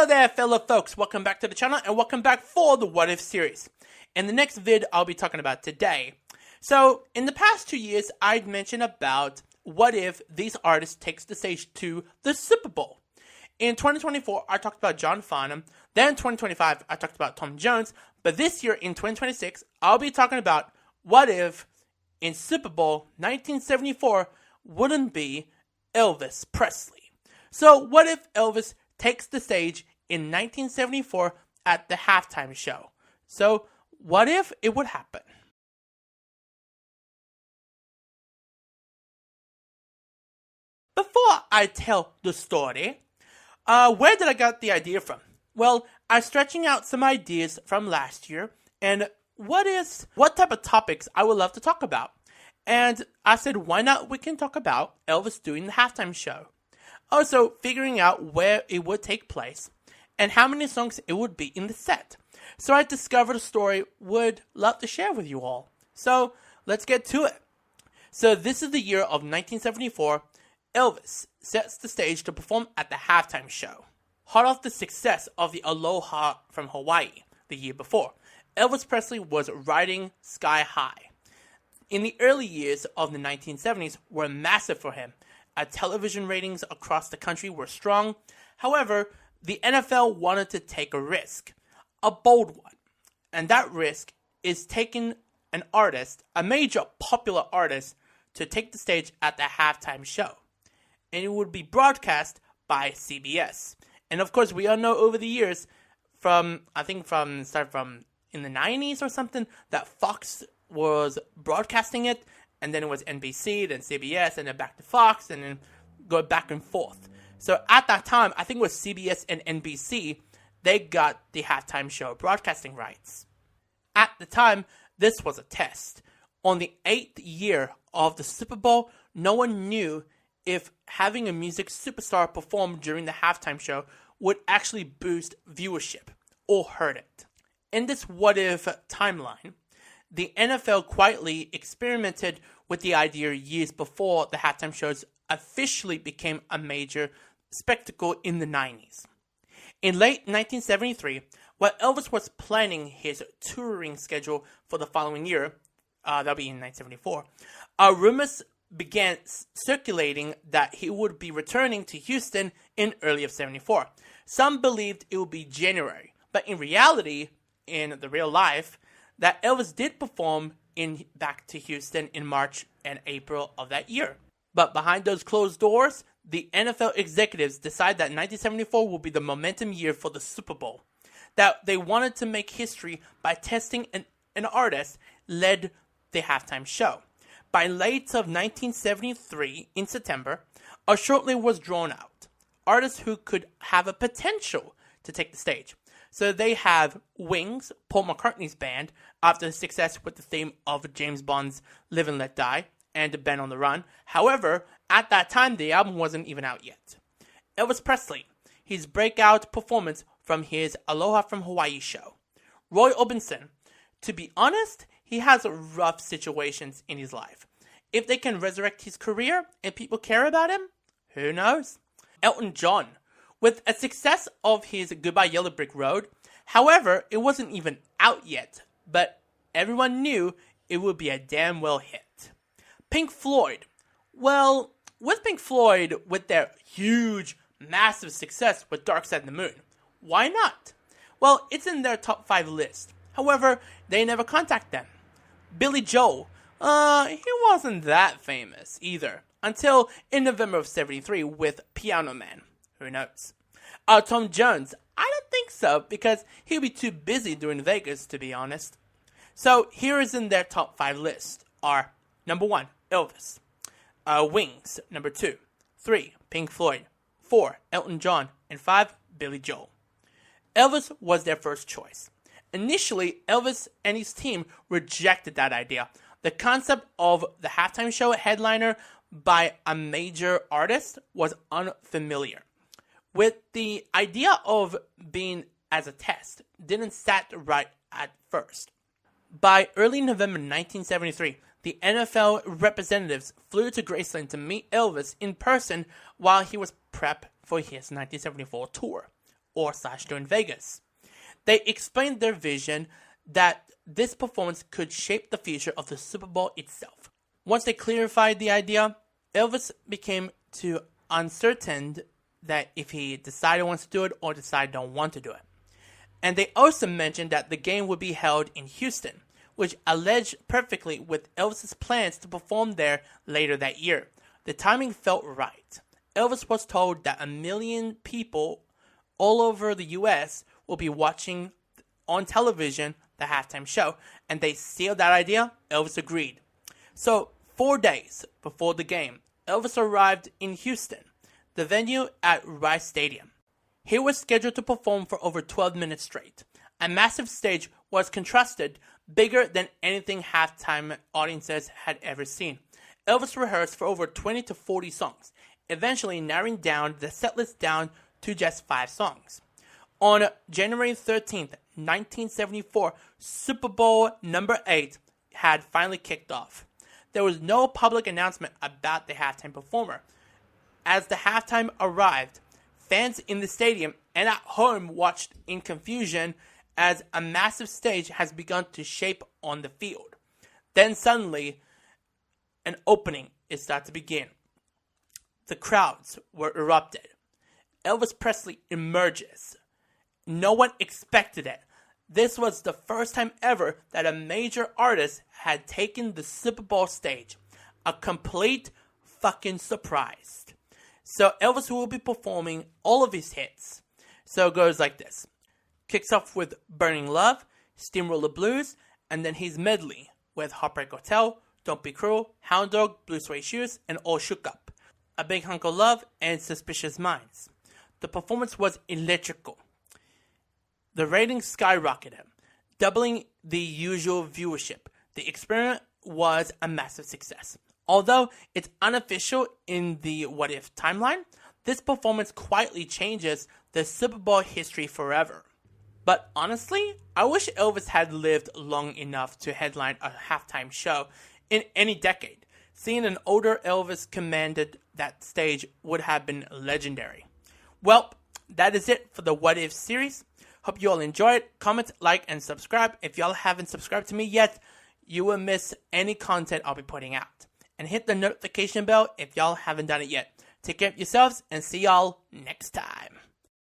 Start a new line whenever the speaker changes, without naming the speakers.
Hello there, fellow folks. Welcome back to the channel, and welcome back for the What If series. In the next vid, I'll be talking about today. So, in the past 2 years, I'd mentioned about what if these artists takes the stage to the Super Bowl. In 2024, I talked about John Farnham. Then in 2025, I talked about Tom Jones. But this year, in 2026, I'll be talking about what if in Super Bowl 1974 wouldn't be Elvis Presley. So, what if Elvis takes the stage in 1974 at the halftime show? So, what if it would happen? Before I tell the story, where did I get the idea from? Well, I'm stretching out some ideas from last year, and what type of topics I would love to talk about. And I said, why not we can talk about Elvis doing the halftime show. Also, figuring out where it would take place, and how many songs it would be in the set. So I discovered a story would love to share with you all. So, let's get to it. So this is the year of 1974. Elvis sets the stage to perform at the halftime show. Hot off the success of the Aloha from Hawaii the year before, Elvis Presley was riding sky high. In the early years of the 1970s were massive for him. Television ratings across the country were strong. However, the NFL wanted to take a risk, a bold one. And that risk is taking an artist, a major popular artist, to take the stage at the halftime show. And it would be broadcast by CBS. And of course, we all know over the years, from in the 90s or something, that Fox was broadcasting it, and then it was NBC, then CBS, and then back to Fox, and then go back and forth. So at that time, I think it was CBS and NBC, they got the halftime show broadcasting rights. At the time, this was a test. On the 8th year of the Super Bowl, no one knew if having a music superstar perform during the halftime show would actually boost viewership or hurt it. In this what-if timeline, the NFL quietly experimented with the idea years before the halftime shows officially became a major spectacle in the 90s. In late 1973, while Elvis was planning his touring schedule for the following year, that'll be in 1974, rumors began circulating that he would be returning to Houston in early of 74. Some believed it would be January, but in reality, in the real life, that Elvis did perform back to Houston in March and April of that year. But behind those closed doors, the NFL executives decided that 1974 will be the momentum year for the Super Bowl. That they wanted to make history by testing an artist led the halftime show. By late of 1973, in September, a shortlist was drawn out. Artists who could have a potential to take the stage. So they have Wings, Paul McCartney's band, after the success with the theme of James Bond's Live and Let Die, and The Band on the Run. However, at that time, the album wasn't even out yet. Elvis Presley, his breakout performance from his Aloha from Hawaii show. Roy Orbison, to be honest, he has rough situations in his life. If they can resurrect his career and people care about him, who knows? Elton John, with a success of his Goodbye Yellow Brick Road. However, it wasn't even out yet, but everyone knew it would be a damn well hit. Pink Floyd. Well, with Pink Floyd, with their huge, massive success with Dark Side of the Moon, why not? Well, it's in their top 5 list. However, they never contact them. Billy Joel. He wasn't that famous either, until in November of 73 with Piano Man. Who knows? Tom Jones, I don't think so, because he'll be too busy doing Vegas, to be honest. So here is in their top 5 list are number 1, Elvis. Wings, number 2. 3, Pink Floyd. 4, Elton John. And 5, Billy Joel. Elvis was their first choice. Initially, Elvis and his team rejected that idea. The concept of the halftime show headliner by a major artist was unfamiliar. With the idea of being as a test, didn't sat right at first. By early November 1973, the NFL representatives flew to Graceland to meet Elvis in person while he was prepped for his 1974 tour. during Vegas. They explained their vision that this performance could shape the future of the Super Bowl itself. Once they clarified the idea, Elvis became too uncertain that if he decided wants to do it or decided don't want to do it. And they also mentioned that the game would be held in Houston, which alleged perfectly with Elvis's plans to perform there later that year. The timing felt right. Elvis was told that 1 million people all over the US will be watching on television the halftime show, and they sealed that idea. Elvis agreed. So 4 days before the game, Elvis arrived in Houston, the venue at Rice Stadium. He was scheduled to perform for over 12 minutes straight. A massive stage was contrasted, bigger than anything halftime audiences had ever seen. Elvis rehearsed for over 20 to 40 songs, eventually narrowing down the setlist down to just 5 songs. On January 13th, 1974, Super Bowl number 8 had finally kicked off. There was no public announcement about the halftime performer. As the halftime arrived, fans in the stadium and at home watched in confusion as a massive stage has begun to shape on the field. Then suddenly, an opening is started to begin. The crowds were erupted. Elvis Presley emerges. No one expected it. This was the first time ever that a major artist had taken the Super Bowl stage. A complete fucking surprise. So Elvis will be performing all of his hits. So it goes like this. Kicks off with Burning Love, Steamroller Blues, and then his medley with Heartbreak Hotel, Don't Be Cruel, Hound Dog, Blue Suede Shoes, and All Shook Up. A Big Hunk of Love, and Suspicious Minds. The performance was electrical. The ratings skyrocketed, doubling the usual viewership. The experiment was a massive success. Although it's unofficial in the What If timeline, this performance quietly changes the Super Bowl history forever. But honestly, I wish Elvis had lived long enough to headline a halftime show in any decade. Seeing an older Elvis commanded that stage would have been legendary. Well, that is it for the What If series. Hope you all enjoy it. Comment, like, and subscribe. If y'all haven't subscribed to me yet, you will miss any content I'll be putting out. And hit the notification bell if y'all haven't done it yet. Take care of yourselves and see y'all next time.